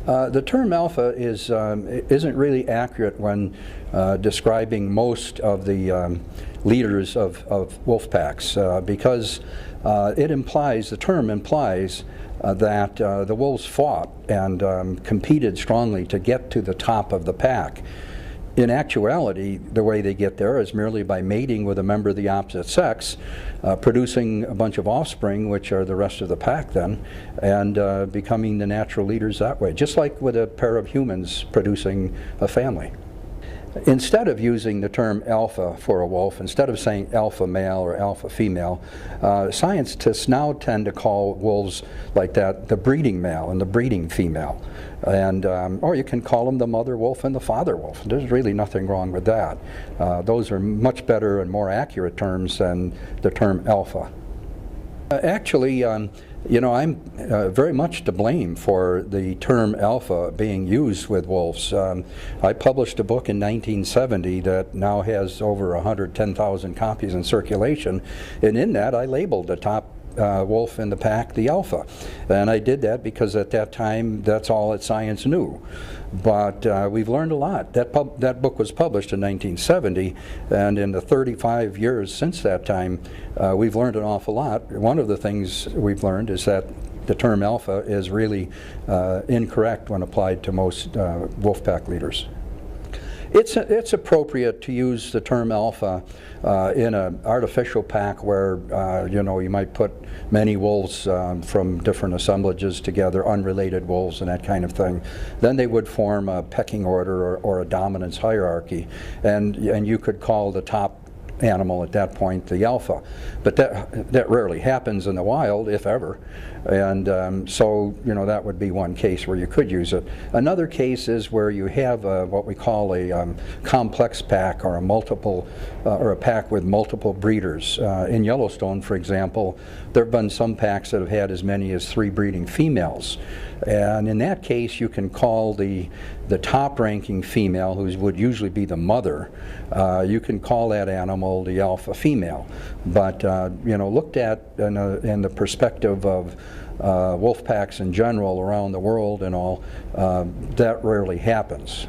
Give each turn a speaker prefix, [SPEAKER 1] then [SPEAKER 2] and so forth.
[SPEAKER 1] The term alpha isn't really accurate when describing most of the leaders of wolf packs because the term implies that the wolves fought and competed strongly to get to the top of the pack. In actuality, the way they get there is merely by mating with a member of the opposite sex, producing a bunch of offspring, which are the rest of the pack then, and becoming the natural leaders that way, just like with a pair of humans producing a family. Instead of using the term alpha for a wolf, instead of saying alpha male or alpha female, scientists now tend to call wolves like that the breeding male and the breeding female. And or you can call them the mother wolf and the father wolf. There's really nothing wrong with that. Those are much better and more accurate terms than the term alpha. Actually, I'm very much to blame for the term alpha being used with wolves. I published a book in 1970 that now has over 110,000 copies in circulation, and in that I labeled the top wolf in the pack the alpha. And I did that because at that time that's all that science knew. But we've learned a lot. That book was published in 1970, and in the 35 years since that time, we've learned an awful lot. One of the things we've learned is that the term alpha is really incorrect when applied to most wolf pack leaders. It's appropriate to use the term alpha in an artificial pack where you might put many wolves from different assemblages together, unrelated wolves and that kind of thing. Then they would form a pecking order or a dominance hierarchy, and you could call the top animal at that point the alpha. But that rarely happens in the wild, if ever. And so that would be one case where you could use it. Another case is where you have what we call a complex pack, or a pack with multiple breeders. In Yellowstone, for example, there have been some packs that have had as many as 3 breeding females. And in that case, you can call the top-ranking female, who would usually be the mother, you can call that animal the alpha female. But looked at in the perspective of wolf packs in general around the world and all, that rarely happens.